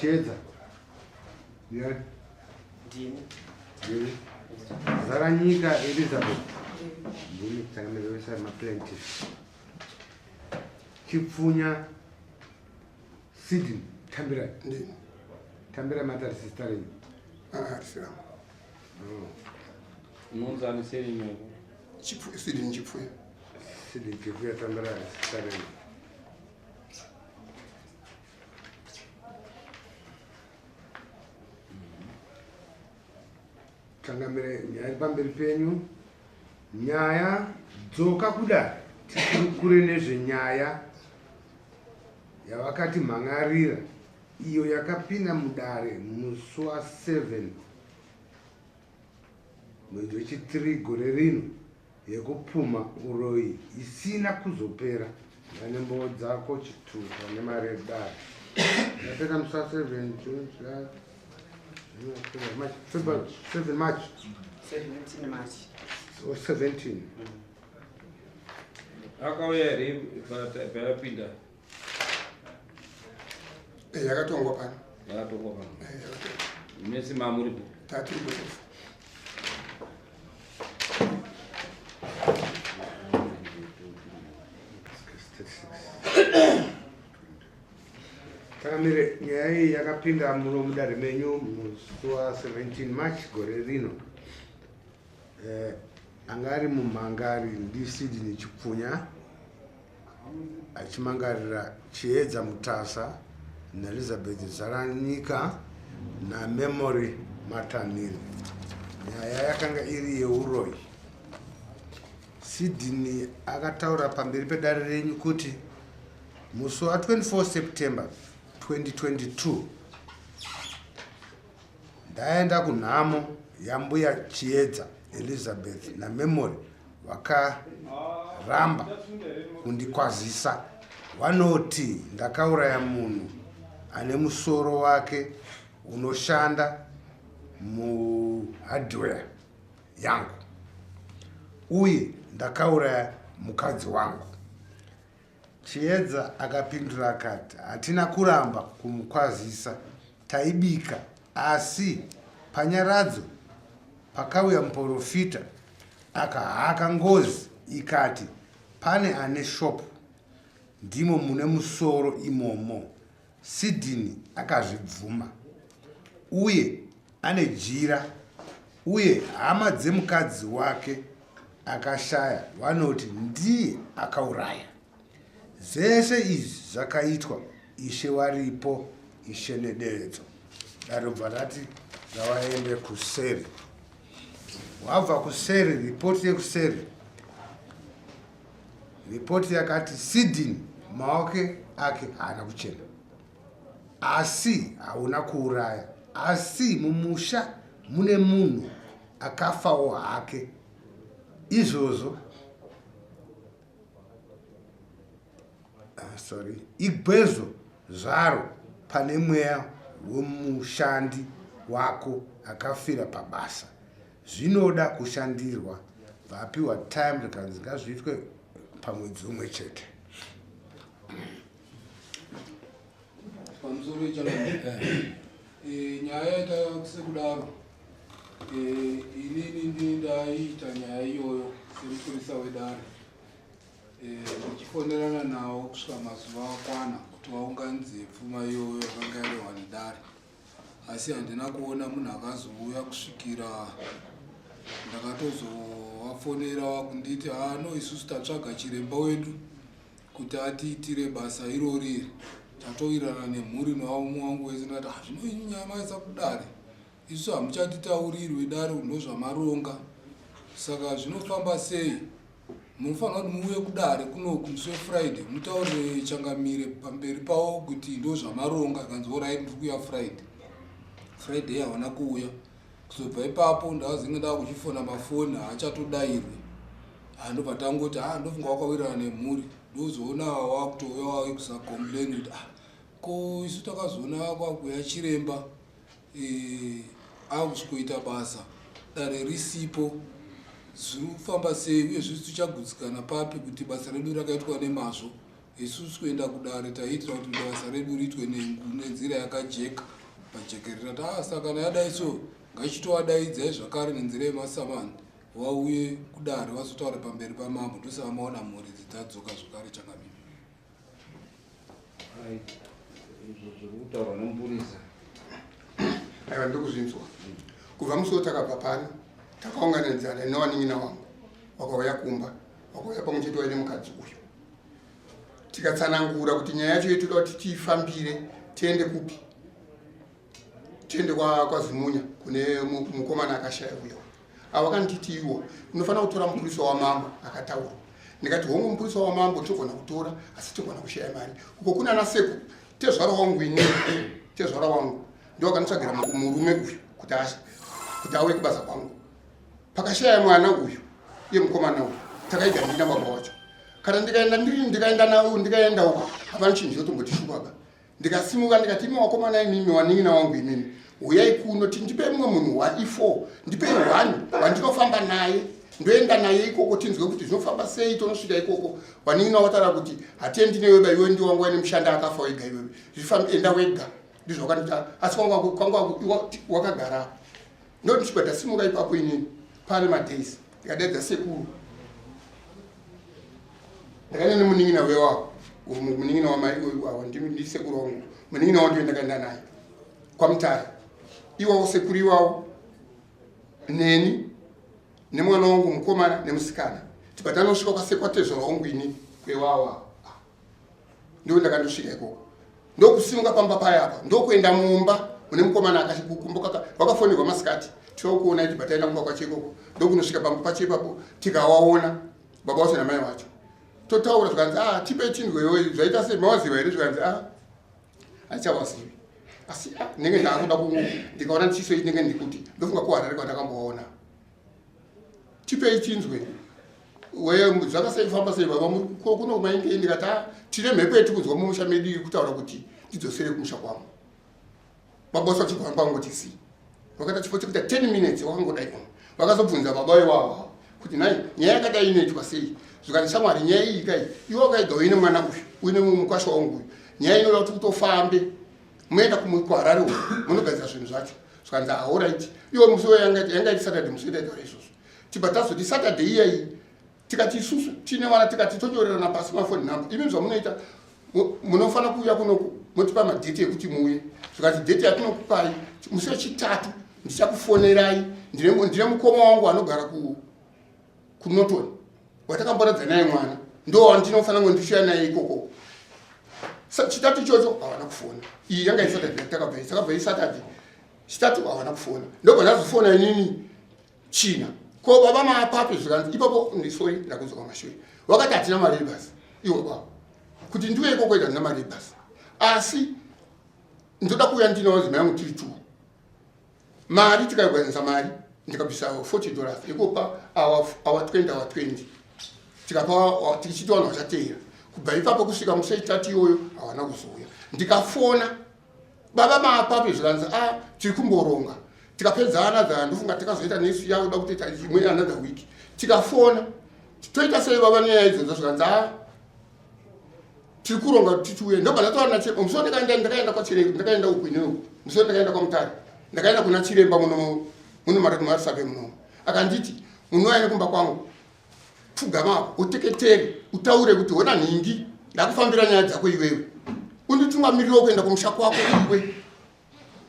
Chiedza. Yeah. Zaranyika Elizabeth. Ndini tsangamira maplaintiff. Chipfunya Sydney Tambira. Tambira matari sister. Sira. Nonzani seri Sydney Chipfunya. Sydney Chipfunya Tambira sister. Changamire nyaya pamberi penyu nyaya dzoka kudai tiri kure nezvenyaya yavakati mhangarira iyo yakapinda mudare musi wa7 mwedzi wechi3 gore rino yekupuma uroyi isina kuzopera nanembowo dzako chituka nemari yedare yapera musi wa7 June, July, 7 March. 17 March. Or 17. Akauya pinda. Yakatongwa pana. Yakatongwa pana. Mesi mamuripo. 30. Takamire nyaya iyi yakapinda muno mudare menyu musi wa17 March gore rino. Anga ari mumhangari ndiSydney Chipfunya achimangarira Chiedza Mutasa naElizabeth Zaranyika naMemory Mataniri. Nyaya yakanga iri yeuroyi. Sydney akataura pamberi pedare renyu kuti musi wa24 September 2022 ndaenda kunhamo yambuya Chiedza Elizabeth naMemory vakaramba kundikwazisa. Vanoti ndakauraya munhu ane musoro wake unoshanda muhardware yangu uye ndakauraya mukadzi wangu. Chiedza akapindura akati hatina kuramba kumukwazisa, taibika, asi panyaradzo pakauya muprofita akahaka ngozi ikati pane ane shopu ndimo mune musoro imomo. Sydney akazvibvuma uye ane jira uye hama dzemukadzi wake akashaya vanoti ndiye akauraya. Zvese izvi zvakaitwa Ishe varipo, Ishe nederedzo. Darobva rati ngavaende kuseri. Wabva kuseri, ripoti yekuseri. Ripoti yakati Sydney maoko ake haana kuchena. Asi hauna kuuraya. Asi mumusha mune munhu akafawo hake. Izvozvo igwezo zvaro pane mweya wemushandi wako akafira pabasa. Zvinoda kushandirwa. Vapiwa time rikanzi ngazviitwe pamwedzi umwe chete. Pamusoro nyaya itakusekudaro inini ndindaita nyaya iyoyo semupurisa wedare ndichifonerana nawo kusvika mazuva akwana kuti vaunganidze pfuma iyoyo yakanga yarehwa nedare, asi handina kuona munhu akazouya kusvikira ndakatozovafonera kunditi no isusu tatsvaga chiremba wedu kuti atiitire basa irori tatoirana nemhuri nevaumwe wangu wese. Ndati zvino nyaya maisa kudare isusu hamuchatitaurirwe dare ndozvamaronga, saka zvinofamba sei? Munofanira kuti muuye kudare kunoku musi weFriday mutaurire changamire pamberi pavo kuti ndozvamaronga. Kanzi orai ndiri kuuya Friday havana kuuya. Kuzobva ipapo ndakazinge ndava kuchifona mafoni haachatodairwe. Ndobva tangoti ndofunga wakawirirana nemhuri. Ndozoona wakutouya wakusakomplaini kuti ko isu takazoona kwakuuya chiremba akusvikoita basa dare risipo. Zvinofamba sei uye zvisi tichagutsikana papi kuti basa redu rakaitwa nemazvo isusu kuenda kudare taitira kuti basa redu riitwe nenzira yakajeka pajekerera saka kana yadai so ngachitowadaidzai zvakare nenzira yemasamani wauye kudare wazotaura pamberi pamambo ndosamaona mhuri dzitadzoka zvakare changabibi kutaura nomupurisa aiwa ndokuzvinzwa kubva musi takabva pano takaunganidzana newanin'ina wangu wakauya kumba wakauya pamwe chete waine mukadzi uyu tikatsanangura kuti nyaya yacho toda kuti tifambire tiende kupi tiende kwaZimunya kune mukomana akashaya uyo avakanditi iwo unofanira kutora mupurisa wamambo akataura ndikati hongu mupurisa wamambo togona kutora asi togona kushaya mari uko kuna naseku tezvara wangu ini tezvara wangu ndio akanisvagira murume uyu kuti auye kubasa kwangu pakashaya mwana uyu iye mukomana uyu takaigara ndina baba wacho kana ndikaenda uko hapana chinhu chotombotishupaga ndikasimuka ndikati imi wakomana imimi wanin'ina wangu imimi uyai kuno tindipe mumwe munhu wa4 ndipe 1 wandinofamba naye ndoenda naye ikoko tinzwe kuti zvinofamba sei tonosvika ikoko wanin'ina watara kuti hatiendi neweba iwe ndi wangu waine mushanda akafa wega iwewe zvifambi enda wega ndizvo wakandita asi kwangu wakagara ndo ndichibva ndasimuka ipapo inini pane madays ndikadaidza sekuru ndakaenda nemunin'ina wewawo munin'ina wamai wawo ndi sekuru wangu munin'ina wawo ndiyo ndakaenda naye kwaMutare iwawo sekuru iwawo neni nemwana wangu mukomana nemusikana tibva nosvika kwasekwaTezvara wangu ini kwewawa ndiwo ndakandosvika ikoko ndokusimuka pamba payapa ndokuenda mumba mune mukomana akakumbuka wakafonirwa masikati tiokuona iti bataenda kumba kwacho ikoko ndokunosvika pamba pacho ipapo tikawaona baba wacho namai wacho totaura zvikanzi tipe chinhu iwe zvaita sei mawaziva here zvikanzi hatichawazivi asi ndenge ndaakuda ndikaona ndichiso ndenge ndikuti ndofunga kuharare kwandakamboona tipei chinzwe zvakasaifamba sei baba kuno kumainge ndikati tine mhepo yetikunzwa mumusha medu iri kutaura kuti ndidzosere kumusha kwangu baba wacho vachikwangu si wakata chipo chekuita 10 minutes wakangodai vakazobvunza baba iwawa kuti nai nyaya yakadai inoitwa sei zvikati shamwari nyaya iyi kai iwe wakaiga uine mwana uyu uine mukwasha wangu uyu nyaya inoda kuti kutofambe muenda kuHarare uyu munogadzira zvinhu zvacho zvikanzi alright iwe musi yangaiti Saturday musi wetaitaura izvozvo tibva tazoti Saturday iyayi tikati isusu tine vana tikati tonyorerana pasi mafoni namba imi zvamunoita munofanira kuuya kunoku motipa madheti ekuti muuye zvikati dheti yatinokupai musi wechitatu ndichakufonerai ndine mukoma wangu anogara kuNotoni watakamboradza naye mwana ndo wandinofanira ngondichiya naye ikoko chitatu ichocho havana kufona iyi yanga iSaturday takabva iSaturday chitatu havana kufona ndobva ndazofona inini China ko baba maapapi zvikanzi ipapo ndisori ndakuzwa kwamashure wakati hatina mari basi iwe baba kuti ndiwe ikoko ita ndina mari basi asi ndoda kuuya ndinawo zima yangu tiri 2 mari tikaigwanisa mari ndikabvisa $40 ikopa awa 20 tikapa tichiti vanhu vachateera kubva ipapo kusvika musi wechitatu iyoyo havana kuzouya ndikafona baba maapapi zvikanzi tiri kumboronga tikapedzana dzana ndofunga tikazoita nesu yakuda kutoita imwe another week tikafona toita sei baba nenyaya idzodzo zvikanzi tiri kuronga kuti tiuye ndobva ndataura nachiremba musi ndakaenda kwachiremba ndakaenda uku ineku musi ndakaenda kwaMutare ndakaenda kuna chiremba muno Marisabe munomu akanditi munhu aine kumba kwangu pfugamapo uteketere utaure kuti hona nhingi ndakufambira nyaya dzako iwewe unditungamiriro kuenda kumusha kwako iwe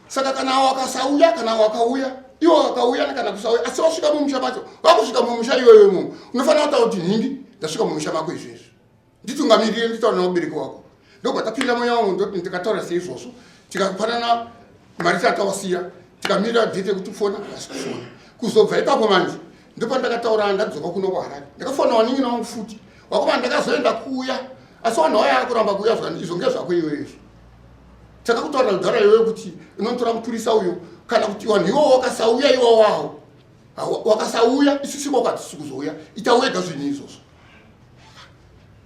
saka kana wakasauya kana wakauya iwo wakauya kana kusauya asi wasvika mumusha macho wakusvika mumusha iwewe munhu unofanira kutaura kuti nhingi ndasvika mumusha mako izvezvi nditungamirire nditaura naubereki wako ndobva tapinda moya wangu ndoti ndikataura seizvozvo tikapanana mari tatawasiya tikamirira dhete kuti fona asi kufona kuzobva ipapo manje ndipo ndakataura ndadzoka kuno kuHarare ndakafona wanin'ina wangu futi wakoma ndakazoenda kuuya asi vanhu vaya akuramba kuuya zvikani izvo ngezvako iweizvo takakutaura kudhara iwewe kuti unotora mupurisa uyu kana kuti vanhu iwo wakasauya iwo wawo wakasauya isusu kwakatisi kuzouya itawega zvinhu izvozvo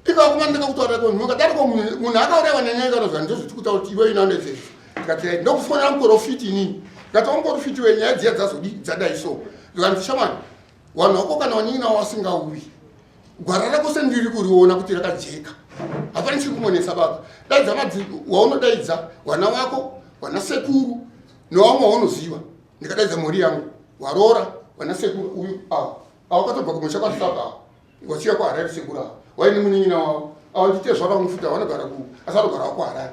ikakuma ndakakutaura mungadariko munhu akaureva nenyaya kanozva ndozviti kutaura kuti iwe inaonezezvo ndikati ndokufonera muprofiti inini ndikati wamuprofiti wenyaya dziya dzazodi dzadai so ndikati shamani vanhu vako kana wanin'ina wasingauyi gwara rako sendiri kuriona kuti rakajeka hapana chikumonesa baba daidza madzi waunodaidza wana wako wana sekuru newamwe waunoziva ndikadaidza mhuri yangu warora wana sekuru uyu awakatobva kumusha kwasaka wachiya kuharare sekuru ava waine munin'ina wavo awachitezva vamufuta vanogara ku asanogara kuharare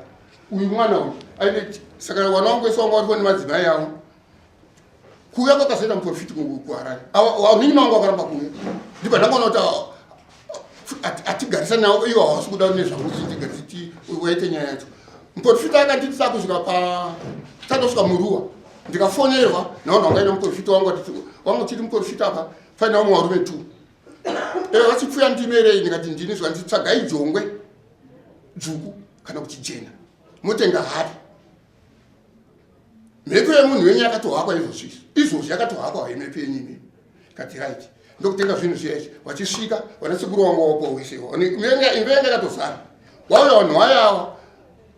uyu mwana uyu aine saka wana wangu wese wanga wariko nemadzimai avo kuuya kwakazoita muprofiti kuharare munin'ina wangu wakaramba kuuya ndibva ndangaona kuti atigarisa nawo iwo hawasi kuda nezvakuti waite nyaya yacho muprofita akanditi sakusvika tatosvika muruwa ndikafonerwa navanhu vangaita muprofita wangu chiti muprofita apa faina vamwe varume 2 vachipfuya ndimerei ndikati ndini zvanditsvagai jongwe dzvuku kana kuti jena motenga hari mhepo yemunhu wenyu yakatohakwa izvozvi yakatohakwa mhepo yenyu imei kati right ndokutenga zvinhu zvizvi wachisvika wanasekuru wangu wapo wese imvenga yakatozara wauya vanhu vayava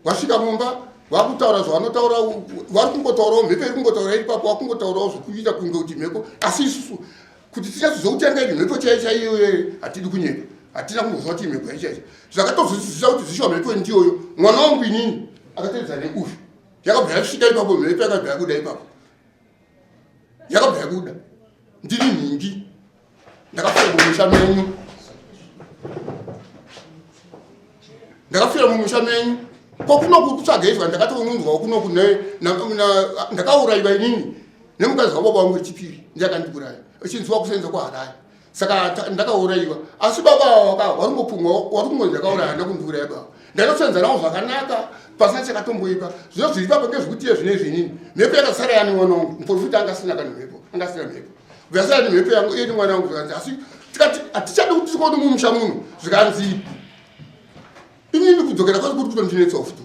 wasvika mumba vakutaura zvavanotaura vari kungotaurawo mhepo iri kungotaura iri papo wakungotaurawo zvekuita kunge kuti mhepo asi isusu kuti tichazozokutenga iri mhepo chaiyo hatidi kunyepa hatina kungoziva kuti mhepo yaichaicha zvakatozwisisa kuti zvishiwa mhepo ndiyoyo mwana wangu inini akatedza neuvi yakabva yasvika ipapo mhepo yakabva yakuda ipapo yakabva yakuda ndiri nhingi ndakafira mumusha menyu kokunoku kutsvaga izva ndakatonunzwawo kunoku ndakaurayiwa inini nemukazi wababa wangu wechipiri ndiakandiuraya echinziwa kusenza kuharare saka ndakaurayiwa asi baba vari kungonzi ndakauraya ndakundiuraya baba ndanosenza nawo zvakanaka pasina chakatomboipa zvino zviri papo ngezvekuti iye zvine zvinini mhepo yakasara yani mwana wangu muprofita angasina kani mhepo angasina mhepo vyasara ni mhepo yangu iyeni mwana wangu zvikanzi asi tikati hatichadi kuti tikoni mumusha muno zvikanzi inini kudzokera kwasi kuri kutondinetsa futi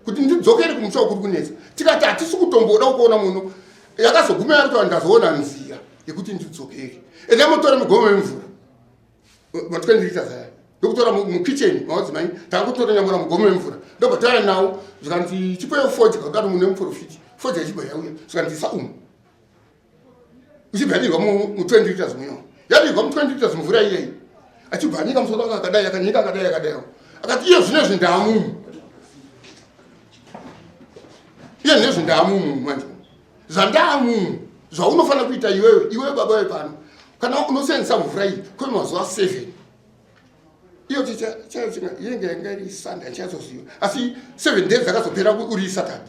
kuti ndidzokere kumusha kuri kunetsa tikati hatisi kutomboda kuona muno yakazoguma yakuti ndazoona nzira yekuti ndidzokere ende motore mugome wemvura matwendiita zaya ndokutora mukicheni mawadzimai takutora nyamura mugome wemvura ndobva taya nawo zvikanzi chipoyo foji kakati mune muprofiti foji yachibva yauya zvikanzi isa uchibvanirwa mu20 liters muyo yadirwa mu20 liters mvura iyei achibvanika musoro wake akadai akanyika akadai akati iye zvinezvi ndamumu iye nezvi ndamumu manje zvandamumu zvaunofanira kuita iwewe baba wepano kana unosenzesa mvura iyi kwemazuva 7 iyo yenge yanga iri Sunday achazoziva asi 7 days dzakazopera uri Saturday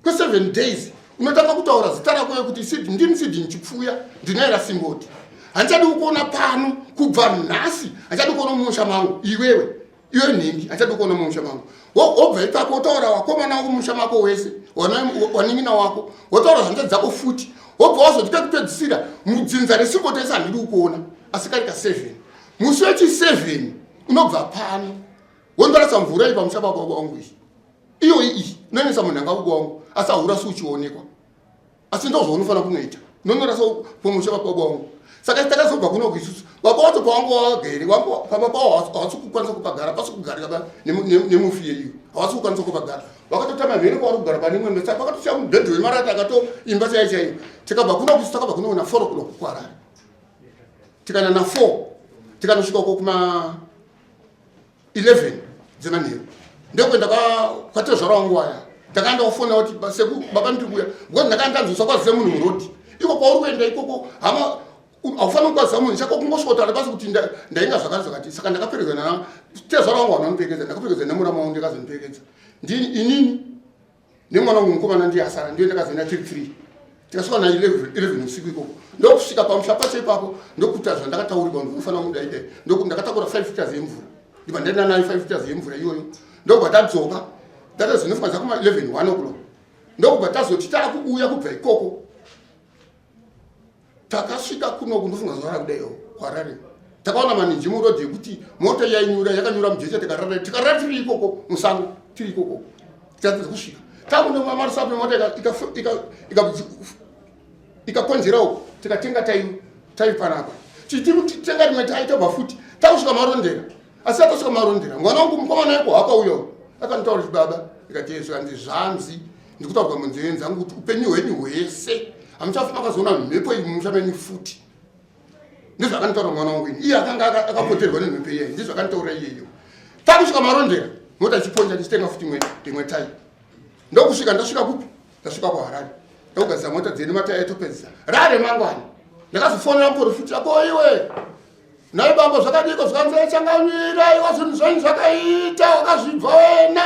kwe7 days unotanga kutaura zita rako kuti ndini sidi nchipfuya ndinaira simboti handichadi kuona pano kubva nhasi handichadi kuona mumusha mangu iwe nhingi handichadi kuona mumusha mangu wobva ipapo wotaura wakomana wako mumusha mako wese waning'ina wako wotaura hanza dzako futi wobva wazotya kupedzisira mudzinza resimboti ese handidi kukuona asi kari ka7 musi wechi7 unobva pano wondorasa mvura iyi pamusha pako wangu iyi iyo iyi inoendesa munhu anga wangu asi ahura siuchionekwa asi ndo zvaunofanira kunoita nonorasa pomusha pako wangu saka takazobva kuno kuisusu baba wacho pawangu wagere pamba pawo hawasi kukwanisa kupagara pasi kugarika nemufi yeyu hawasi kukwanisa kupagara wakatotama mhene kwavari kugara pane imwe mesa pakatosha mubhedhi wemarata akatoimba chaiyo tikabva kuno kusu takabva kunoona 4 o'clock kuharare tikana na 4 tikanosvika uko kuma 11 dzemanheru ndokwenda kwatezvara wangu waya takaenda kufona kuti baba ndiri kuya because ndakandanzwisa kwazize munhu murodi iko kwauri kuenda ikoko hama haufaniri kukwazisa munhu chako kungosvotana pasi kuti ndainga zvakati saka ndakaperekedzwa na tezvara wangu wanondipfekedza ndakaperekedzwa nemurama wangu ndikazondipfekedza inini nemwana wangu mukomana ndiyasara ndiyo ndakazoenda tiri 3 tikasvika na 11 usiku ikoko ndokusvika pamusha pacho ipapo ndokuita zvandakataurirwa ndinofanira kudaidai ndakatakura 5 liters yemvura ndibva ndaenda nayo 5 liters yemvura iyoyo ndobva tadzoka tatazvinofika kuma 11 1 o'clock ndobva tazoti takuuya kubva ikoko takasvika kunoku ndofunga zvara kudaiwo kwarare takaona maninji murodhi yekuti mota yainyura yakanyura mujecha tikarara tiri ikoko musango tiri ikoko titatedza kusvika takundomamarisape mota ikakonzerawo tikatenga taipanapa titenga rimwe taitobva futi takusvika marondera asi atasvika marondera mwana wangu mukomana yako akauyawo akanitaura kuti baba ikatiyezva handi zvanzi ndikutaurwa munzeve dzangu kuti upenyu hwenyu hwese hamuchafuma akazoona mhepo iyi mumushameni futi ndizvakanitaura mwana wangu ini iye akanga akapoterwa nemhepo iyeyi ndizvakanitaura iyeyo takusvika marondera mota chiponja ndichitenga futi imwe tai ndokusvika ndasvika kupi ndasvika kuharare ndokugadzisa mota dzene matai atopedzisa rare mangwani ndakazofonera muprofiti ako iwe nai bambo zvakadiko zvakanzechangamira iwa zvinhu zvanyu zvakaita wakazvibva wena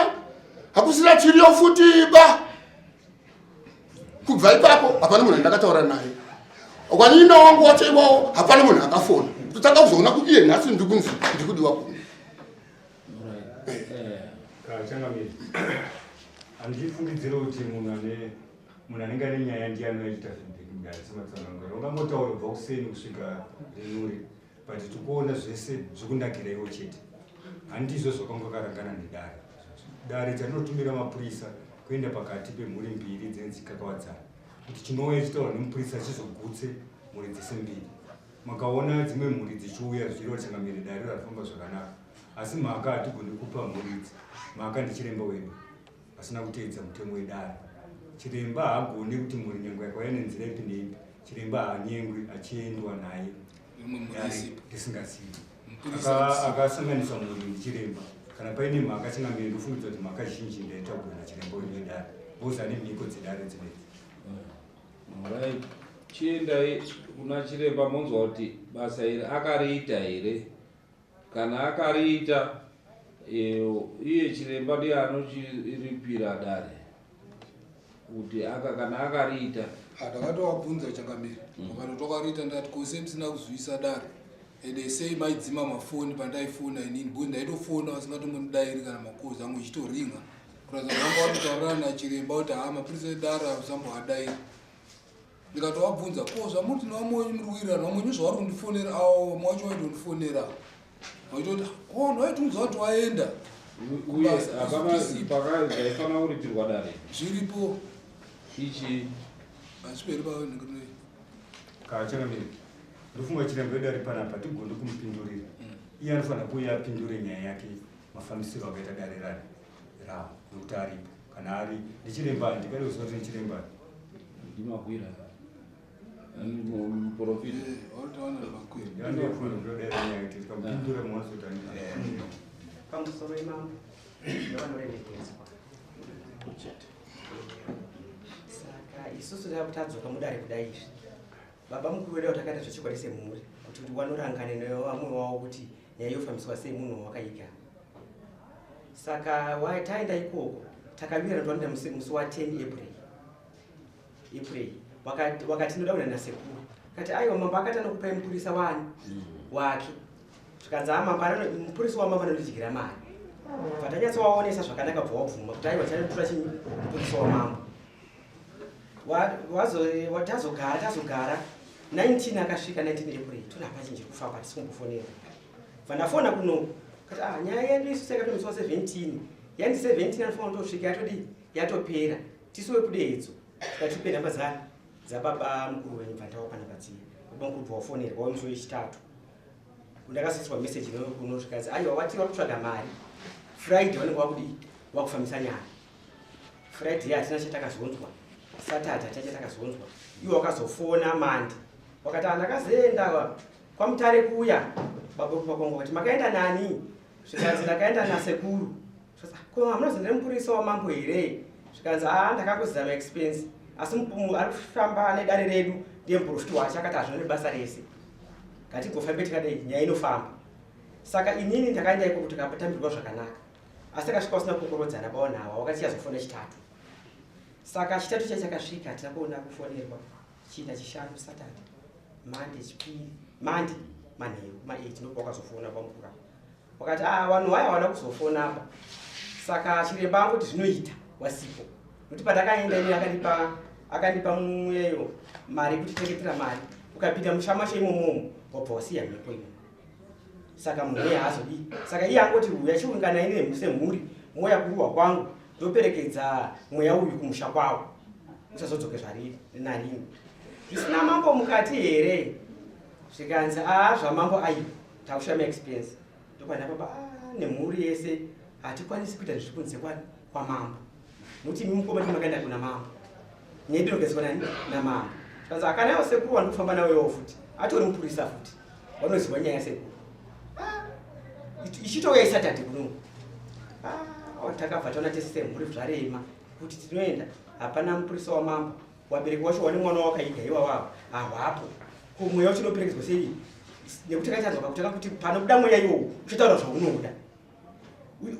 hakusina chiriyo futi ba kubva ipapo hapana munhu andakataura naye kwanina wangu wacho iwawo hapana munhu akafona totanga kuzoona kuti iye nhasi ndikunzi ndikudiwa kuno Changamira handifungidzire kuti munhu anenge ane nyaya ndiye anoita zvekudare sematsanangano ungangotaura kubva kuseni kusvika renuri but tikuona zvese zvikunakira iwo chete handizvo zvakangokarangana nedare dare tanotumira mapurisa kuenda pakati pemhuri mbiri dzenzika kawadzana kuti chinouya chitaura nemupurisa chizogutse mhuri dzese mbiri makaona dzimwe mhuri dzichiuya zvichireva Changamire dare rafamba zvakanaka asi mhaka hatigoni kupa mhuri idzi mhaka ndichiremba wedu asina kuteedza mutemo wedare chiremba haagoni kuti mhuri nyange yakauya nenzira ipi neipi chiremba haanyengwi achiendwa naye ndisingazivi akasanganisa mhuri ndichiremba kana paine mhaka Changamire ndofungidza kuti mhaka zhinji ndaitaurwa nachiremba wedu wedare bose ane mhiko dzedare dzinedzi chienda kuna chiremba monzwa kuti basa iri akariita here kana akariita iye chiremba ndiye anochiripira dare kuti kana akariita ndakatowabvunza Changamire vakati twakariita ndati kose musina kuzivisa dare ende sei maidzima mafoni pandaifona inini bwe ndaitofona vasingatomonidairi kana makozi amwe ichitoringa kuratidza vanga vatotaurana nachiremba kuti mapurisa edare asamboadairi ndikatowabvunza ko zvamuti nevamwenyu muri kuwirirana vamwenyu zvavari kundifonera avo mwacho waitondifonera waitoti nwaitunza kuti waenda uye pakaifanira kuripirwa dare zviripo ichi achiperi pavanhikirei Changamire ndofunga chiremba wedu ari panapa tigoni kumupindurira iye anofanira kuuya apindure nyaya yake mafambisiro akaita dare ravo nokuti aripo kana ari ndichiremba ndikade kuziva kuti ndichiremba ndimakwira muprofita tikamupindura mwazoita pamusoro imambo yavanoremekedzwa saka isusu takutadzoka mudare kudai izvi baba mukuru wedu takaita zvechikwadi semhuri kuti wanorangane nevamwe wavo kuti nyaya yofambiswa sei munhu wakaika saka taenda ikoko takavira twanida musi wa 10 April wakati ndoda kuenda nasekuru kati aiwa mambo akati anokupai mupurisa wake zvikanzi amamba mupurisa wamamba anondidyira mari patanyatsowaonesa zvakanaka bva wabvuma kuti aiwa chanotora chinyi mupurisa wamambo tazogara 19 akasvika 19 April tona pachinji kufamba tisingofonera vandafona kuno kati nyaya yedu isusu yakatomisa 17 yani 17 anofanira kutosvika yatodi yatopera tisiwe kudedzo tikatipe nhamba dzababa mukuru wenyu bvandawa napadziya baba mukuru bvawafonera wamusi wechitatu ndakasiswa message kuno zvikanzi aiwa wati vari kutsvaga mari Friday vanenge vakudi vakufambisa nyaya Friday hatina chatakazonzwa Saturday hatina chatakazonzwa iwo wakazofona Monday wakati ndakazoenda kwamutare kuya baba pakwangu kuti makaenda nani zvikanzi ndakaenda nasekuru ko hamunazondere mupurisa wamambo here zvikanzi ndakakuzama expense asi ari kufamba nedare redu ndiye muprofiti wacho akati hazvino nebasa rese ngatigofambe tikadai nyaya inofamba saka inini ndakaenda iko kuti kapatambirwa zvakanaka asi takasvika usina kukorodzana baonhawa wakati chazofona chitatu saka chitatu chachakasvika hatina kuona kufonerwa chiita chishanu Saturday Monday chipiri Monday manheru ma8 ndobva wakazofona pamukura wakati vanhu vaya hawana kuzofona apa saka chiremba angoti zvinoita wasipo kuti patakaenda ini akandipa mumweyo mari kuti teketera mari ukapinda mushamacho imomomo wabva wasiya mhepo imo saka munhu uye haazodi saka iye angoti uya chiungana ini semhuri mweya kuruwa kwangu ndoperekedza mweya uyu kumusha kwawo usazodzoke zvariri narini zvisina mambo mukati here zvikanzi zvamambo ayo takushama expense ndopanda baba nemhuri yese hatikwanisi kuita zviri kunze kwamambo nokuti mimukoma timakaenda kuna mambo nyedinogezwa namambo zvikanzi akanayo sekuru wandikufamba nawewo futi atori mupurisa futi wanoziva nyaya sekuru ichitouya Saturday kuno takabva taona tese mhuri zvarema kuti tinoenda hapana mupurisa wamambo wabereki wacho wane mwana wakaiga iwawavo hawapo kumweya wacho unoperekedzwa sei nekuti takatadzwa pakutanga kuti panobuda mweya iwowo uchotaura zvaunoda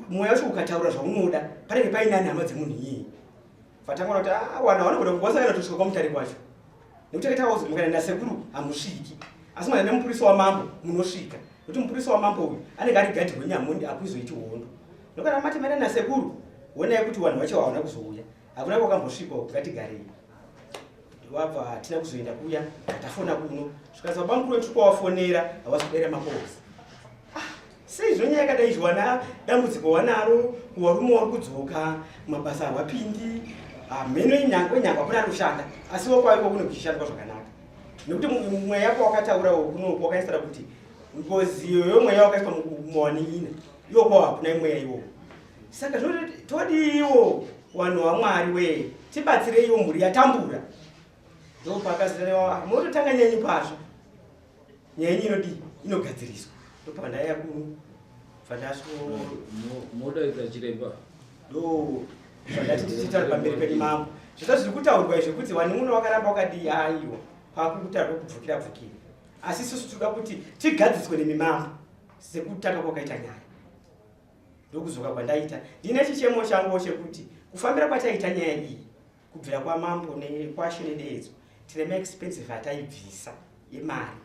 mweya wacho ukataura zvaunoda panenge painani hama dzemunhu iyeye fatangona kuti wana vanogona kugwasana tusvika kwamutare kwacho nekuti takataura mukana nasekuru hamusviki asi mwana nemupurisa wamambo munosvika kuti mupurisa wamambo uyu anenge ari gadhi wenyamundi akuizoiti hondo nokana mati mana nasekuru honai kuti vanhu vacho havana kuzouya hakuna kwakambosvikwa ngatigarei wabva tina kuzoenda kuya tafona kuno svikaza bamukuru wetu kwawafonera havasi kudaira makosi sei zvonyaya yakadai zviwana dambudziko wanaro kuvarume wari kudzoka mabasa havapindi mheno yenyangwa kuna ari kushanda asi wokwaiko kuno kuchishandwa zvakanaka nekuti mweya yako wakataurawo kunoku wakaisira kuti ngozi yomweya wakaiswa mumawaningina iwo kwawo hakuna mweya iwowo saka todiwo vanhu vamwari wee tibatsireiwo mhuri yatambura ndopakazireva mototanga nyanyi kwazvo nyanyi inogadziriswa ndopandaya kuno fandasvo modaidza chiremba ndo fandatititari pamberi pedu mambo zvisa zviri kutaurwa zvekuti wani muno wakaramba wakadii aiwa kwakukutaurwa kubvukira bvukira asi isusu toda kuti tigadziswe nemimambo sekutanga kwakaita nyaya ndokuzoka kwandaita ndine chichemo changu chekuti kufambira kwataita nyaya iyi kubvira kwamambo nekwashenededzo tine maexpensive ataibvisa yemari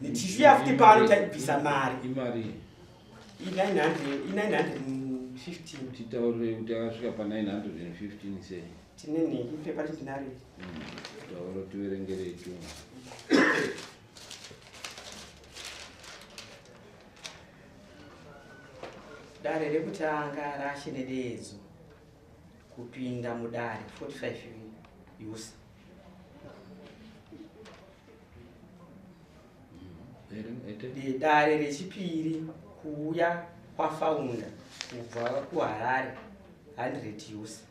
netichiya futi pano taibvisa mari imari i915 titaurire kuti akasvika pa915 sei tine nhingi pepa tinare tauro tiverengerei tu dare rekutanga rashenededzo kupinda mudare 45 yusa dare rechipiri kuuya kwafaunda kubva kuharare 100 yusa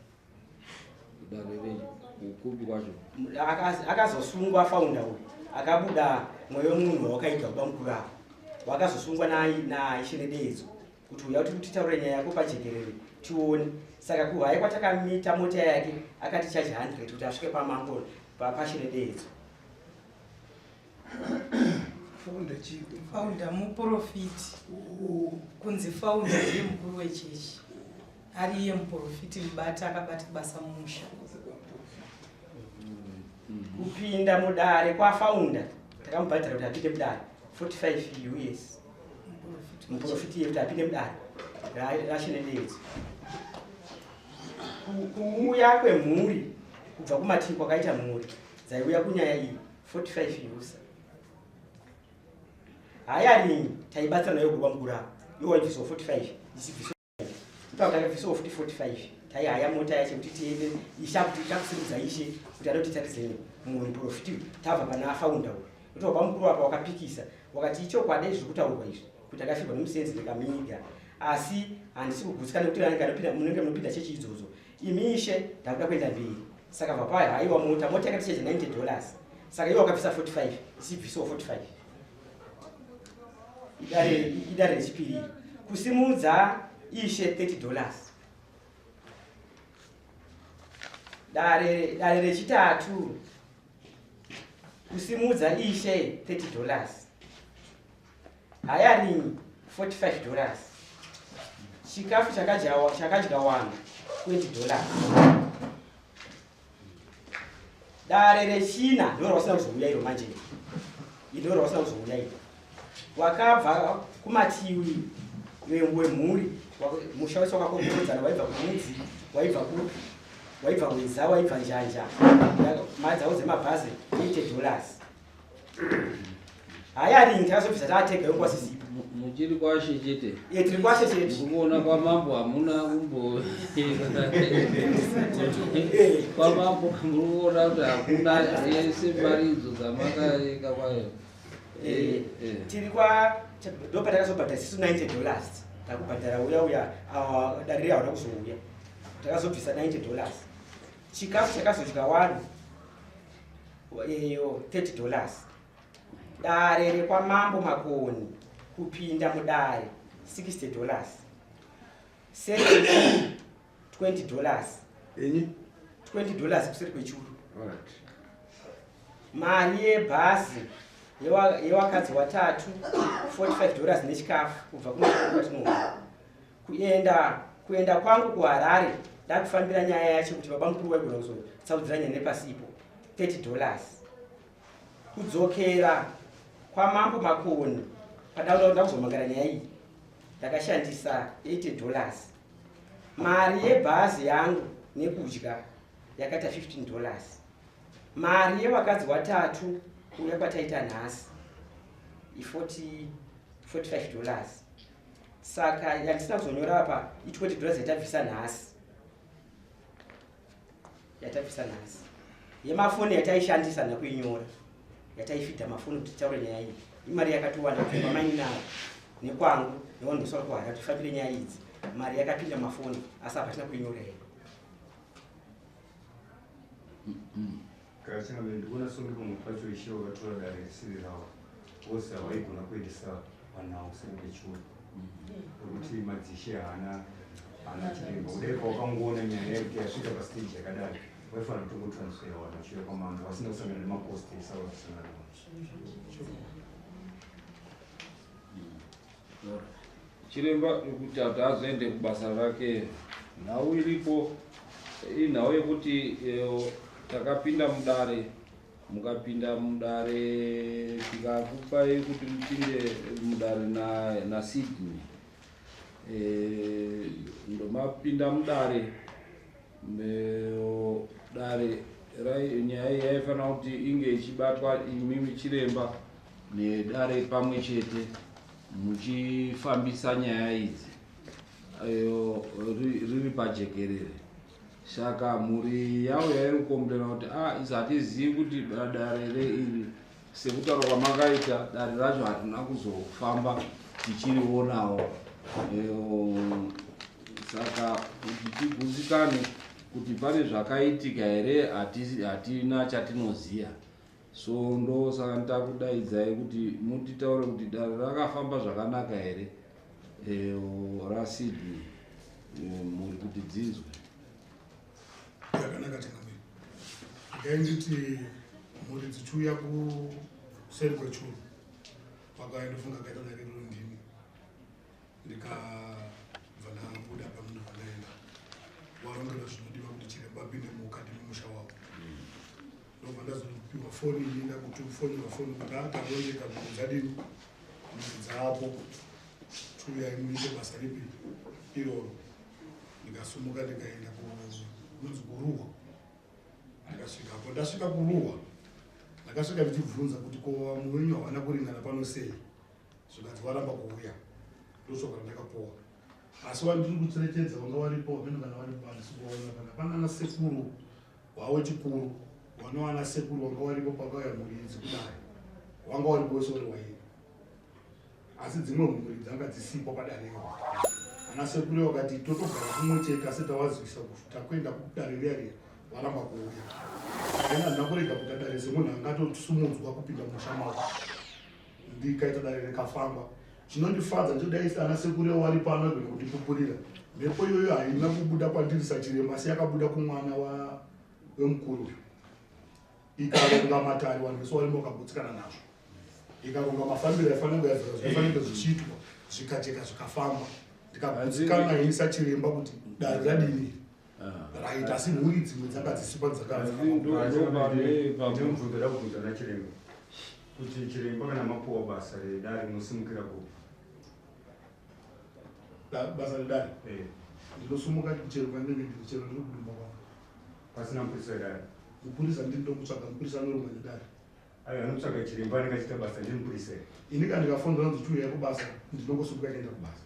kupi kwacho akazosungwa faunda uyu akabuda mweyo munhu wakaita kuba mukuru avo wakazosungwa naishenededzo kuti uya kuti titaure nyaya yako pajekerere tione saka kuhai kwatakamita mota yake akati chaji 100 kuti asvike pamambo pashenededzo faunda muprofiti kunzi faunda ndiye mukuru wechechi ari iye muprofiti mubata akabata basa mumusha kupinda mudare kwafaunda takamubhadhira kuti apinde mudare 45 US muprofiti iye kuti apinde mudare rashenededzo kuuya kwemhuri kubva kumativi kwakaita mhuri dzaiuya kunyaya iyi 45 US haya ringi taibatsira nayo kuba mukuru avo iwo waibvisawo 45 isibviso takabvisawo 45 taihaya mota yacho kuti tiende ishakusimudza ishe kuti anoti tarise mumwe muprofiti tabva pana afaunda uyu kuti waba mukuru apa wakapikisa wakati ichokwadi zviri kutaurwa izvi kuti akafirwa nemusenzi ndikamiga asi handisi kugutsikana kuti munenge munopinda chechi idzodzo imishe ndakuda kuenda mberi saka bva payo haiwa mota yakati chechi $90 saka iwo wakabvisa 45 isibvisawo 45 idare rechipiri kusimudza ishe $30 dare rechitatu kusimudza ishe $30 haya ringi $45 chikafu chakadya wanhu $20 dare rechina ndiro rawasina kuzouya iro manje ndiro rawasina kuzouya iro wakabva kumativi wemhuri musha wese wakakomboredzana waibva kumudzi waibva kupi waibva weza waibva njanja mari dzavo dzemabhazi $80 haya ringi takazobvisa taatega yokwasisipa muchiri kwashe chete tiri kwashe chete kuona kwamambo hamuna kumbo kwamambo muruona kuti hakuna yese mari idzo dzamakaeka kwayo tiri kwa ndopatakazobhadhara sisu $90 takubhadhara uya dariri hauna kuzouya takazobvisa $90 chikafu chakazodya wanhu $30 dare rekwamambo makoni kupinda mudare $60 $20 Enyi? $20 kuseri kwechuru. Alright. Mari yebhasi yewakadzi watatu $45 nechikafu kubva kunokwatinoa. Kuenda kwangu kuHarare ndakufambira nyaya yacho kuti baba mukuru waigona kuzotsaudzira nyaya nepasipo $30. Kudzokera kwaMambo Makoni padakuda kuzomangara nyaya iyi ndakashandisa $80. Mari yebhazi yangu nekudya yakaita $15. Mari yewakadzi watatu kuya kwataita nhasi $45. Saka yandisina kuzonyora apa $20 yatabvisa nhasi. Yemafoni yataishandisa nakuinyora. Yataifidha mafoni kuti taure nyaya iyi. Imari yakatowanda kubva maininawo nekwangu nevanhu ndosora kuHarare kuti tifambire nyaya idzi. Mari yakapinda mafoni asi apatina kuinyora here. Kana ndikuona songe pamwe pacho ishe wakatora dare risiri rawo wose hawaigona kuendesa vanhu avo kuseri kwechuru nokuti madzishe haana chiremba kudai pawakangoona nyaya yekuti yasvika pastage yakadai waifanira kutongotransfera vanhu vachiuya kwamambo vasina kusangana nemakosti esava kusangana chiremba kuti azoende kubasa rake. Nhau iripo inhau yekuti takapinda mudare, mukapinda mudare tikakupai kuti mupinde mudare na Sydney. Ndomapinda mudare dare nyaya yaifanira kuti inge ichibatwa imimi chiremba nedare pamwe chete muchifambisa nyaya idzi riri pajekerere. Saka muri yavo yairikomblena kuti hatizivi kuti dare iri sekutaura kwamakaita dare racho hatina kuzofamba tichirionawo. Saka kuti tibvunzikane kuti pane zvakaitika here hatina chatinoziya. So ndosaka nditakudaidzai kuti mutitaure kuti dare rakafamba zvakanaka here raSydney muri kuti dzinzwe. Yakanaka tingamiri. Nditi muri dzichiuya kuseri kwechuru pakaendofunga kaita dare ndini ndikabva ndabuda pamunhu pandaenda warongera zvinodiwa kuti chiremba apinde mukati memusha wavo. Ndobva ndazopiwa foni inda kuti ufonera foni kuti atarongeka mudzadini mudzapo tuyai muite basa ripi iroro. Ndikasumuka ndikaenda kunonzi kuRuwa. Ndikasvikapo ndasvika kuRuwa ndakasvika ndichibvunza kuti ko munhu wenyu hawana kuringana pano sei. Zvikati varamba kuuya ndosoka ndakapowa. Asi wandiri kutserekedza wanga waripo wamene kana waripo handisi kuona kana pana ana sekuru wawe chikuru wanowana sekuru wanga waripo pakauya mhuri idzi kudare wanga waripo wese uri wairi. Asi dzimwe mhuri dzanga dzisipo padareyo. Ana sekuru wakati totogara kumwe chete asi tawazivisa kuti takuenda kudare riya waramba kuuya. Haina ndakurega kuti dare semunhu angatosumudzwa kupinda musha mavo. Ndikaita dare rikafamba. Chinondifadza ndodaisa ana sekuru waripo anogona kutipupurira. Mhepo iyoyo haina kubuda kwandiri sachiremba asi yakabuda kumwana wemukuru. Ikaronga matari vanhu vese warimo vakagutsikana nazvo. Ikaronga mafambiro yaifanirwa zvichiitwa zvikajeka zvikafamba. Ndikagutsikana ini sachiremba kuti dare radini raita asi mhuri dzimwe dzanga dzisipa dzakadzakabvunzoda kubvunza nachiremba kuti chiremba kana mapuwa basa redare munosimukira kupi basa redare. Ndinosumuka chero panenge ndiri chero ndiri kudumba kwavo pasina mupurisa wedare. Mupurisa ndiri ndokutsvaga mupurisa anorumwa nedare. Ayo anotsvaga chiremba anenge achiita basa ndiri mupurisa. Ini kana ndikafonera kuti chiuyai kubasa ndinongosumuka ndienda kubasa.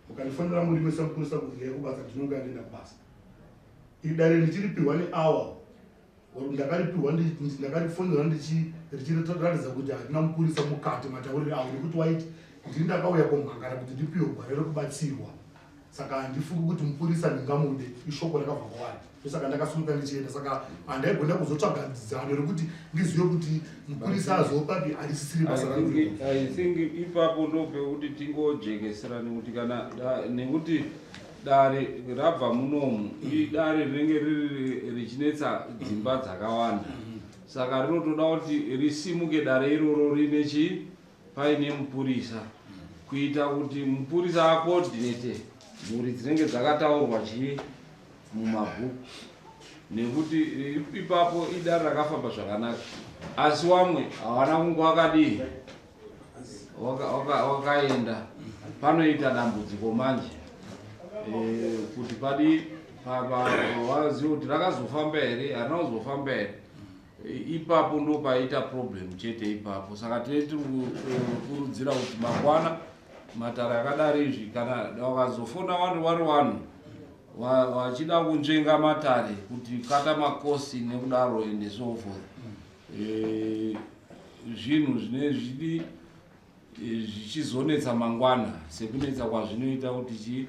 Mukandifonera muri mese mupurisa kuti uyai kubasa ndinonga ndienda kubasa. Idare ndichiripiwa neawa ndakaripiwa ndakarifonera ndichiratidza kuti hatina mupurisa mukati matauriro avo nekuti waiti ndiri ndakauya kumhangara kuti ndipiwe gwara rekubatsirwa. Saka handifungi kuti mupurisa ndingamude ishoko rakabva kwavari. Ndosaka ndakasumuka ndichienda. Saka handaigona kuzotsvaga dzano rekuti ndizive kuti mupurisa azopapi harisisiri basa rangu. I think ipapo ndopekuti tingojekeserani kuti kana nekuti dare rabva munomu idare rinenge riri richinetsa dzimba dzakawanda saka rinotoda kuti risimuke dare iroro rine paine mupurisa kuita kuti mupurisa akoordinate mhuri dzinenge dzakataurwa mumabhuku nekuti ipapo idare rakafamba zvakanaka asi wamwe havana kunge wakadii wakaenda panoita dambudziko manje kuti padi waziva kuti rakazofamba here harina kuzofamba here ipapo ndo paita problem chete ipapo saka tiri kukurudzira kuti mangwana matara akadari izvi kana wakazofona wari vanhu wachida kunzvenga matare kuti kata makosi nekudaro ende so forth zvinhu zvine zvidi zvichizonetsa mangwana sekunetsa kwazvinoita kuti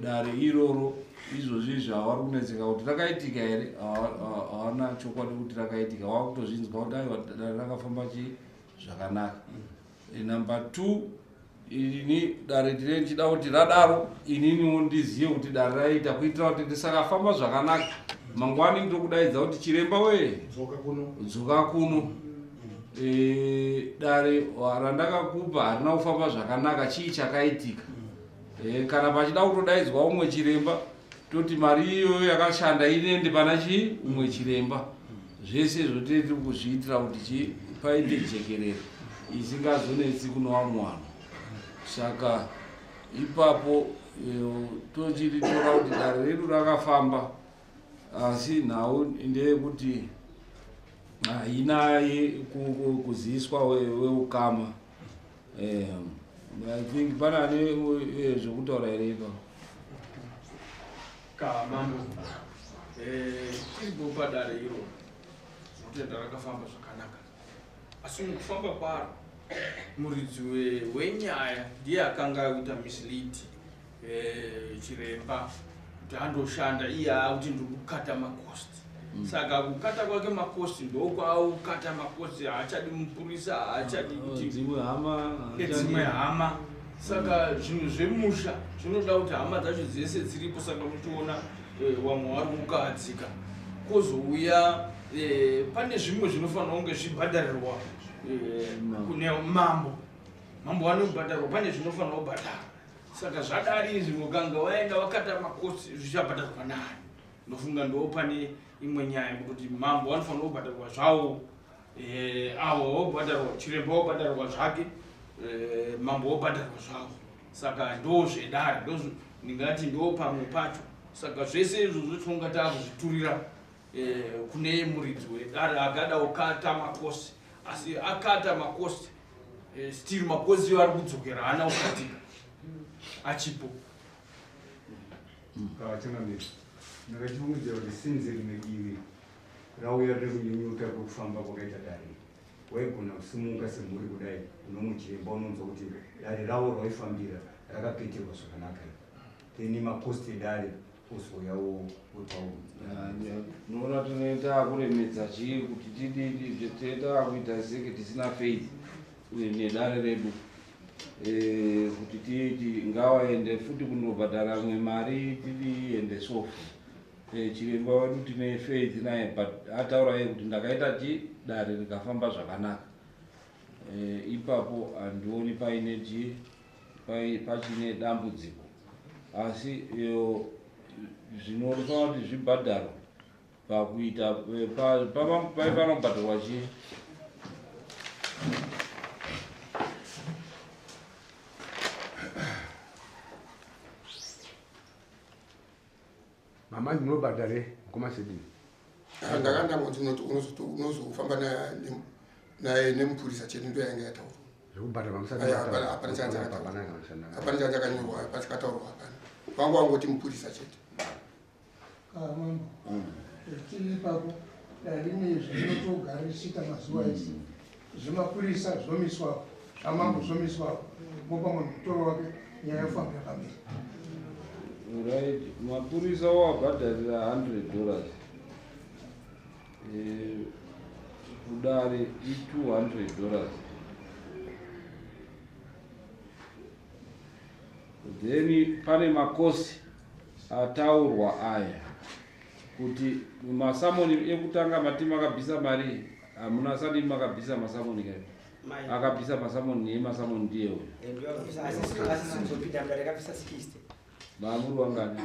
dare iroro izvozvi zvavari kunetseka kuti rakaitika here hawana chokwadi kuti rakaitika wakutozvinzwa kuti aiwa dare rakafamba zvakanaka. Number 2 ini dare ndichida kuti radaro ininiwo ndizive kuti dare raita kuitira kuti ndisakafamba zvakanaka mangwani ndokudaidza kuti chiremba we dzoka kuno dare randakakupa harina kufamba zvakanaka chii chakaitika kana pachida kutodaidzwa umwe chiremba toti mari iyoyo yakashanda inoende pana umwe chiremba zvese zvotiri kuzviitira kuti paite jekerere isingazonetsi kuno vamwe vanhu saka ipapo tochiri tora kuti dare redu rakafamba asi nhau ndeyekuti haina kuziviswa weukama. I think pana ne zvokutaura here ipapo kamambo tiri padare iro zvinotenda rakafamba zvakanaka asi mukufamba kwaro muridzi wenyaya ndiye akanga aita mislead chiremba kuti andoshanda iye akuti ndikukata makosti saka kukata kwake makosti ndokwaaukata makosti haachadi mupurisa haachadi dzimwe hama saka zvinhu zvemusha zvinoda kuti hama dzacho dzese dziripo saka muchiona wamwe vari kukahadzika kwozouya pane zvimwe zvinofanira kunge zvibhadharirwa kune mambo vanobhadharwa pane zvinofanira kubhadhara saka zvadari izvi mukanga waenda wakata makosti zvichabhadharwa nani ndofunga ndo pane imwe nyaya kuti mambo vanofanira kubhadharwa zvavo avo wobhadharwa chiremba wobhadharwa zvake mambo wobhadharwa zvavo saka ndo zvedare ndingati ndo pamwe pacho saka zvese izvo zvotonga takuzviturira kune muridzi wedare akada kukata makosti asi akata makosti still makosti vari kudzokera hana kukatika achipo ndakachikuudzira kuti sinzi rimwe divi rauya rekunyunyuta kwekufamba kwakaita dare waigona kusimuka semhuri kudai unomuchiremba unonzwa kuti dare ravo rawaifambira rakapeterwa zvakanaka teni makosti edare ozoyawo wepauro noona tinoita kuremedza chii kuti tidii toita kuita seke tisina faith uye nedare redu kuti titi ngavaende futi kunobhadhara mwe mari tidi ende sofu chiremba wedu tine faith naye but ataura ye kuti ndakaita dare rikafamba zvakanaka ipapo handioni paine pachine dambudziko asi zvinofanira kuti zvibhadharwa pakuita panobhadharwa chii mama ndinobhadhare kumasedini ndakanda kuti unozofamba naye nemupurisa chete ndo yanga yataurwa hapana chanzakanyorwa pachikataurwa hapana vangu wangoti mupurisa chete mambo tiri ipapo rine zvinotogara richita mazuva ese zvemapurisa zvomiswapo zvamambo zvomiswapo mopamwe mutoro wake nyaya yofamba yakamberi right mapurisa wabhadharira $100 kudare $200 then pane makosi ataurwa aya kuti masamoni ekutanga mati makabvisa mari hamuna sadi makabvisa masamoni kai akabvisa masamoni nemasamoni ndiye uyo maamuru wangani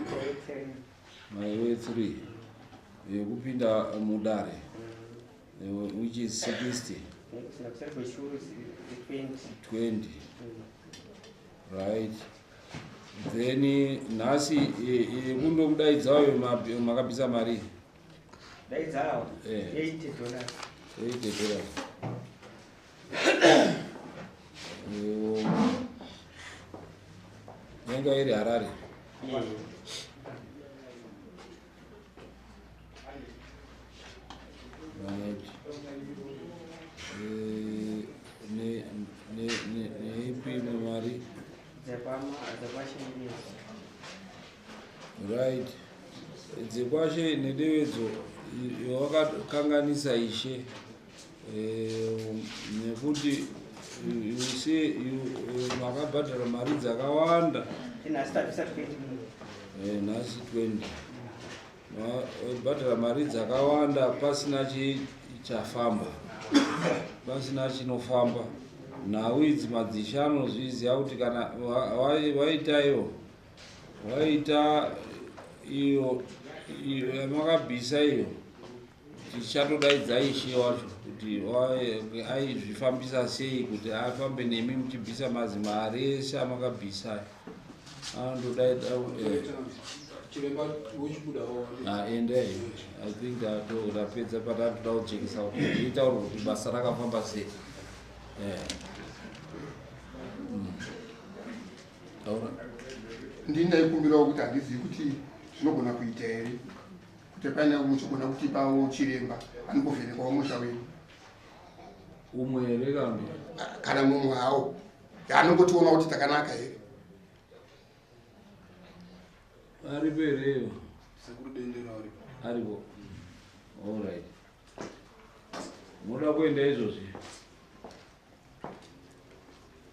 maiwe 3 yekupinda mudare which is 60 20 right. Then nasi kundokudaidzayo makabvisa mari daidzawo $80 yanga iri Harare. Right. Neipi mari right. Dzekwashe nedevedzo wakakanganisa ishe nekuti makabhadhara mari dzakawanda nhasi 20 bhadhara mari dzakawanda pasina chafamba pasina chinofamba. Nhau idzi madzishano zviziva kuti kana waitayo waita iyo yamakabvisa iyo tichatodaidza ishe wacho kuti aizvifambisa sei kuti afambe nemi muchibvisa mazimari ese amakabvisa andodaida endai. I think tapedza patatoda kujekesa kuti itaura kuti basa rakafamba sei. Ndindaikumbirawo kuti handizivi kuti zvinogona kuita here kuti paine muchigona kutipawo chiremba anobovhenekawo musha wenyu umwe here kambi kana mumwe hawo anongotiona kuti takanaka here aripo hereyo aripo. Alright, muda kuenda izvozvi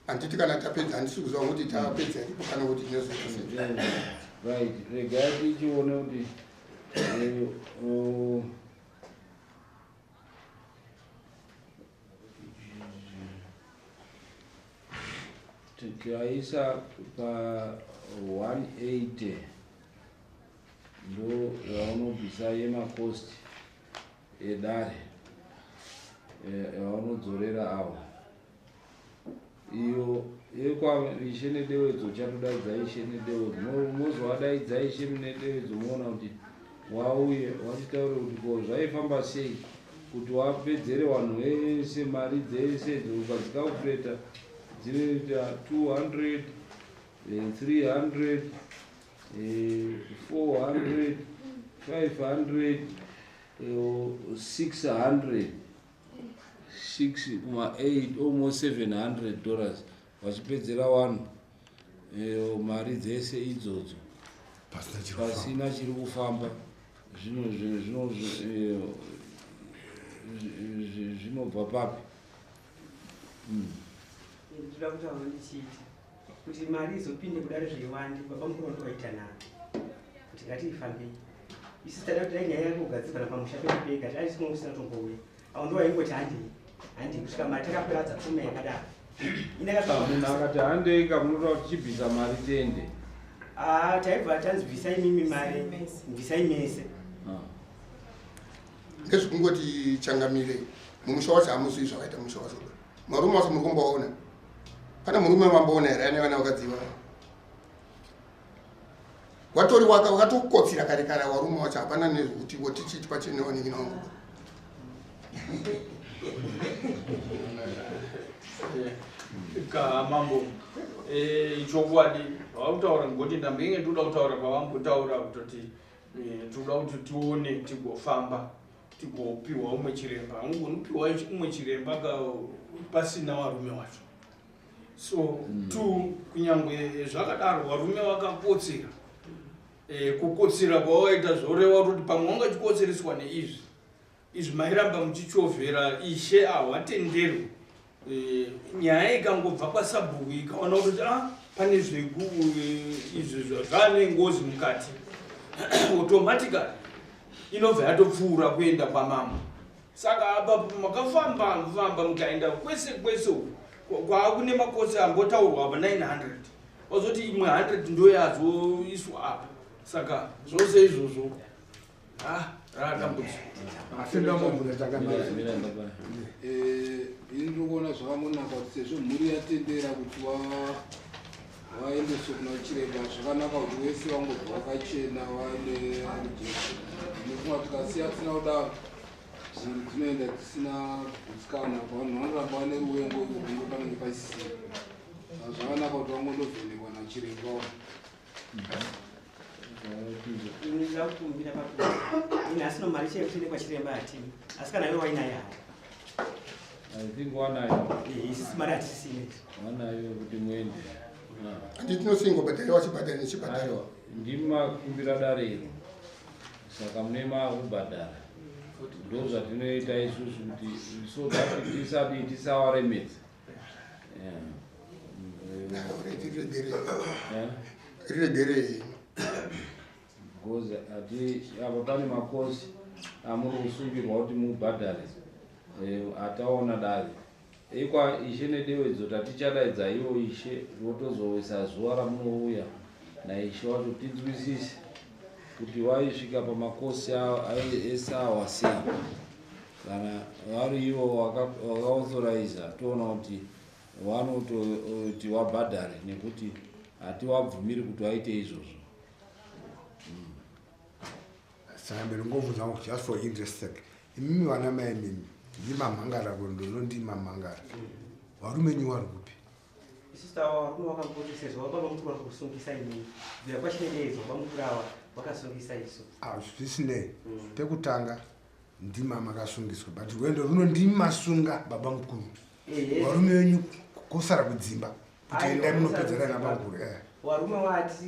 handiti kana tapedza handisi kuziva kuti tapedza iripo kana kuti tinozoita right. Regai tichione kuti tikaisa pa 180 ndo yaunobvisa yemakosti edare yaunodzorera avo. Iyo ishe nedewedzo chatodaidza ishe nedewedzo mozovadaidza ishe nedewedzo moona kuti wauye wachitaura kuti ko zvaifamba sei kuti wapedzere vanhu vese mari dzese ukadzikaupureta dzinoita 200 300 400 500 600 6.8 almost $700 vachipedzera vanhu mari dzese idzodzo pasina chiri kufamba. Zvinobva papi? Ndinoda kutaura ndichiti kuti mari izopinde kudare zveiwanda baba mukuru ndowaita nayo kuti ngatiifambei. Isu tada kuti dai nyaya yako kugadzirwa pamusha pega dai tisingakusina tombouya au ndo waingoti handi kusvika mari takapera dzapfuma yakadaro. Munhu akati handei kamunoda kuti chibvisa mari tiende taibva tanzi bvisai mimi mari bvisai mese. Ndezvekungoti changamire mumusha wacho hamuzivi zvakaita musha wacho. Marume wacho muri kumboona pane murume mamboona here ane vana vakadziva watori wakatokotsira kare kare warume wacho hapana nezvekuti wotichiti pachine waningina wangu mambo chokwadi vakutaura ngoti ndambinge toda kutaura pavambotaura kutoti toda kuti tione tigofamba tigopiwa umwe chiremba angonipiwa umwe chiremba pasina varume wacho. So kunyangwe zvakadaro varume vakakotsera kukotsera kwavaita zvoreva kuti pamwe wangachikotsereswa neizvi mairamba muchichovhera ishe hawatenderwi. Nyaya ikangobva pasabhuku ikaona kuti pane izvo zvane ngozi mukati automatically inobva yatopfuura kuenda kwamambo. Saka apa makafamba mukaenda kwese kwaakune makosi ambotaurwa pa 900 wazoti imwe 100 ndo yazoiswa apa. Saka zvose izvozvo ini ndikuona zvakamonaka kuti sezvo mhuri yatendera kuti waendeswe kuna chiremba zvakanaka kuti wese wangobva wakachena waende ndinofunga tikasiya tisina kudaro zvinhu dzinoenda tisina gutsikana vanhu vanoramba vane ruvengo urwungo panenge pasisina. Zvakanaka kuti wangondovhenekwa nachiremba wa inoda kukumbira pakuti ine asino mari chekuvhenekwa chiremba hatini, asi kana iwe wainayo hai I think wanayo isisi mari hatisisine wanayo kuti muende anditinosingobatari wachibhadhara nechibhadhara ndimakumbira dare iro saka mune makubhadhara ndo zvatinoita isusu kuti so that tisawaremedza riregerei because apa pane makosi amuri kusungirwa kuti mubhadhare ataona dare ikwa ishe nedewedzo tatichadaidza iwo ishe rotozowesa zuva ramunouya naishe wacho tinzwisise kuti waisvika pamakosi esawa sei kana vari ivo wakaauthoriza toona kuti vanototi wabhadhare nekuti hatiwabvumiri kuti waite izvozvo. Saka ndingovudza kuti just for interest sake imimi vana mai mimi ndimamhangara kondolo ndimamhangara varumenyu vari kupi isista varume vakangoti sezvo vababa mukuru vari kusungisa inini bvira kwachinendeedzo vamukurawa vakasungisa isu zvisinei pekutanga ndima makasungiswa but rwendo runo ndimasunga baba mukuru varume venyu kosara kudzimba kuti endai munopedzera nababa mukuru varume vati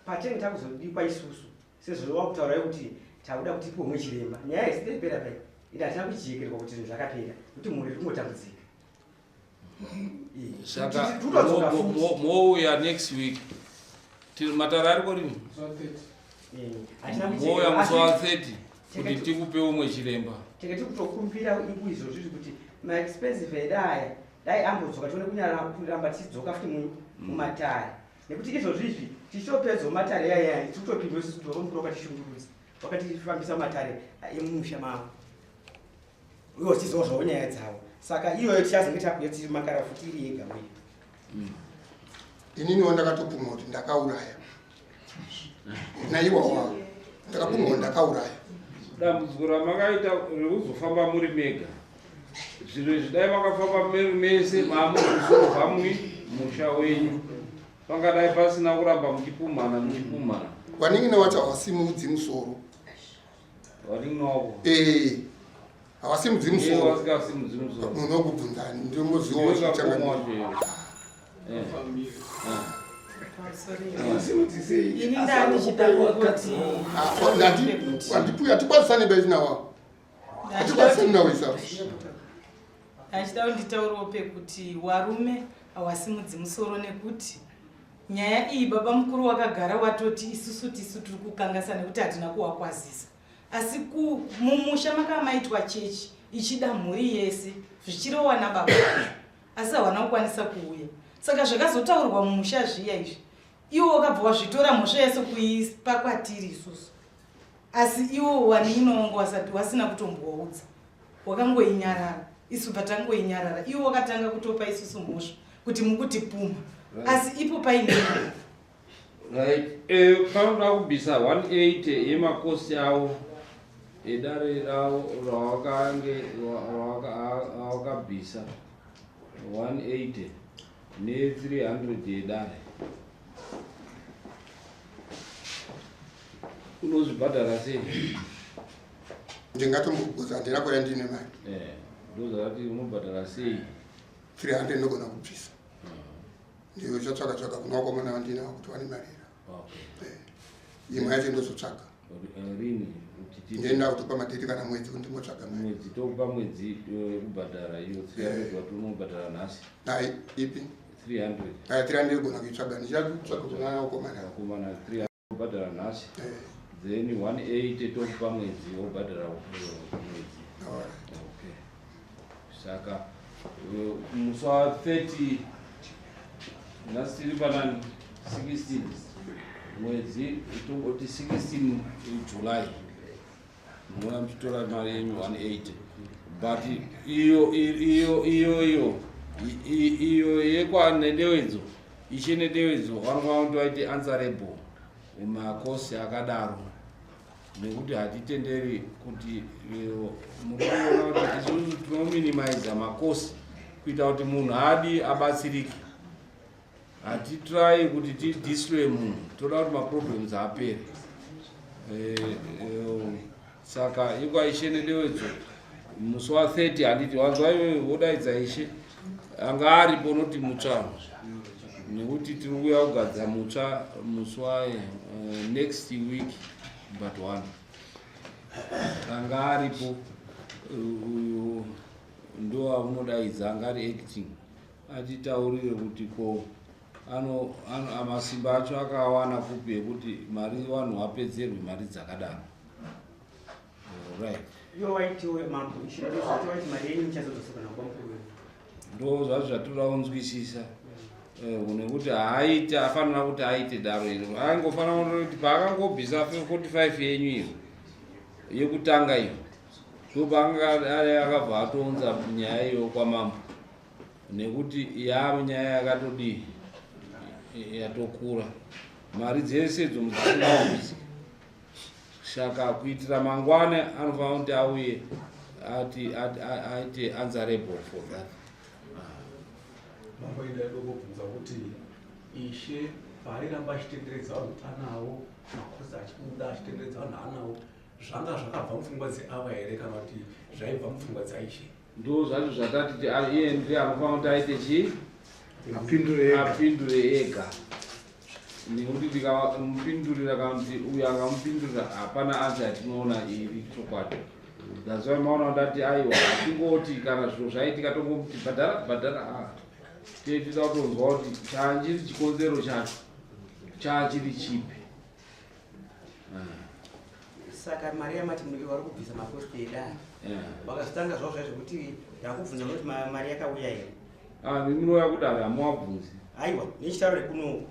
patenge takuzodikwa isusu sezvo wakutaura kuti takuda kuti pomwe chiremba nyaya isidepera pai ida hatina kujiyekerwa kuti zvinhu zvakapera kuti mhuri ringotambudzika. Saka mouya next week matara ari korini mouya musi wa 30 kuti tikupe umwe chiremba tenge tikutokumbira izvozvo kuti maexpensive edu aya dai ambodzoka tione kunyaramba tichidzoka futi mumatare nekuti izvozvo izvi tichitopedza matare yaya tikutopindwa isusu kuti vamukuru wakatishungurudza wakatifambisa matare emumusha mavo iwo tichizozvawo nyaya dzavo. Saka iyoyo tichazenge takuya tiri makara futi iri yega uye ininiwo ndakatopumwa kuti ndakauraya naiwawa ndakapumwa ndakauraya. Dambudziko ramakaita rekuzofamba muri mega zviro zvidai makafamba mese mamuzvisorwa musha wenyu pangadai pasina kuramba muchipumhana waningina wacho hawasimudzi musoro waninginawo hawasimudzi musoro munhu wokubvunzani ndimoziwo hatikwanisani bezinawa hatikwanisani nawo isafu achida kunditaurawo pekuti warume hawasimudzi musoro nekuti nyaya iyi baba mukuru wakagara watoti isusu tisu tiri kukangasa nekuti hatina kuwakwazisa asi mumusha makamaitwa chechi ichida mhuri yese zvichirowa nababa asi hawana kukwanisa kuuya saka zvakazotaurwa mumusha zviya izvi iwo wakabva wazvitora mhosva yese kuipa kwatiri isusu asi iwo waneinongo wasina kutomboudza wakangoinyarara isu patangoinyarara iwo wakatanga kutopa isusu mhosva kuti mukutipuma asi ipo paine right panoda kubvisa 180 yemakosi avo edare ravo rawakabvisa 180 ne300 yedare unozvibhadhara sei ndingatombokuza handina kuya ndine mari ndozvakati unobhadhara sei 300 ndogona kubvisa ndiyo chatsvaka kunowakomana vandinawo kuti vane marira imwe yacho ndozotsvaga rini ndienda kutopa madheti kana mwedzi kundimotsvaga mwedzi tokupa mwedzi wekubhadhara iyo 300 wati unobhadhara nhasi nai ipi 300 300 gona kuitsvaga ndichatsvaga kuna ukomana akomana 300 obhadhara nhasi then 180 tokupa mwedzi obhadhara mwedzi. Okay, saka musi wa30 nhasi tiri panani 16 mwedzi tongoti 16 July muna muchitora mari yenyu 180 but iyo yekwanedewedzo ishe nedewedzo vanofanira kuti vaite answerable makosi akadaro nekuti hatitenderi kuti munoona kuti isusu tinominimiza makosi kuita kuti munhu hadi abatsirike. Hatitrai kuti tidiswe munhu, toda kuti maproblems apere. Saka ikwa ishe nedewedzo musi wa30 handiti wanzwa iwe wodaidza ishe anga aripo noti mutsva nekuti tiri kuuya kugadza mutsva musi wa next week but 1 anga aripo uyo ndo amunodaidza anga ari acting atitaurire kuti ko amasimba acho akawana kupi ekuti mari vanhu vapedzerwe mari dzakadaro. Right. Ndo zvazvo zvatora kunzwisisa nekuti haaite afanira kuti aite daro iro aingofanira kuti paakangobvisa 45 yenyu iyo yekutanga iyo ndopaanga akabva atonza nyaya iyo kwamambo nekuti nyaya yakatodii yatokura mari dzese dzomudzisinauzi saka kuitira mangwane anofanira kuti auye aite answerable for that. Mamboida ndokubvunza kuti ishe paaramba achitenderedza vanhu anawo makosi achibuda achitenderedza vanhu anawo zvanga zvakabva mupfungwa dzeava here kana kuti zvaibva mupfungwa dzaishe? Ndo zvacho zvatati iye ndiye anofanira kuti aite chii apindure ega nekuti tikamupindurira kana kuti uyo angamupindurira hapana anza yatinoona iri chokwadi. That's why maona kuti aiwa hatingoti kana zviro zvaitika tongomuti bhadhara tinoda kutonzwa kuti chachiri chikonzero chacho chachiri chipi. Saka mari yamati munhu vari kubvisa makosti edare vakazvitanga zvavo zvaizvokuti ndakubvunza kuti mari yakauya here? Ndinoya kudaro hamuwabvunzi. Aiwa nechitaure kuno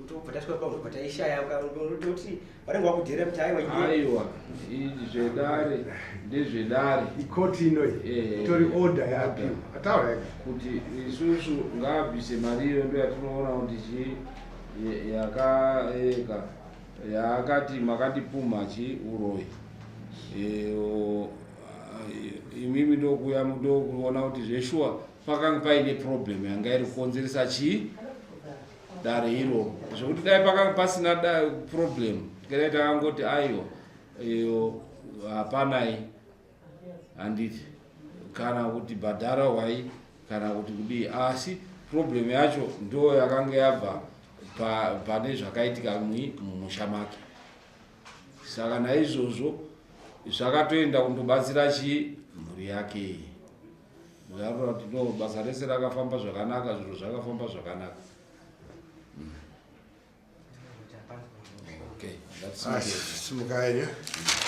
tobva tasvika pabva taishaya kuti vanenge vakudhera kuti aiwa zvedare ndezvedare ikoti inoyi tori order yapiwa ataura yega kuti isusu ngabvise mari iyo ndo yatinoona kuti yaakati makandipuma uroyi imimi ndokuya ndokuona kuti zveshuwa pakanga paine problem yanga iri kukonzeresa dare iro zvokuti dai pakanga pasina problem tikadai takangoti aiwa iyo hapanai handiti kana kuti bhadhara wai kana kuti kudii asi problem yacho ndo yakanga yabva pane zvakaitika mumusha make. Saka naizvozvo zvakatoenda kundobatsira mhuri yake zvarora kuti no basa rese rakafamba zvakanaka zviro zvakafamba zvakanaka. Okay, that's it.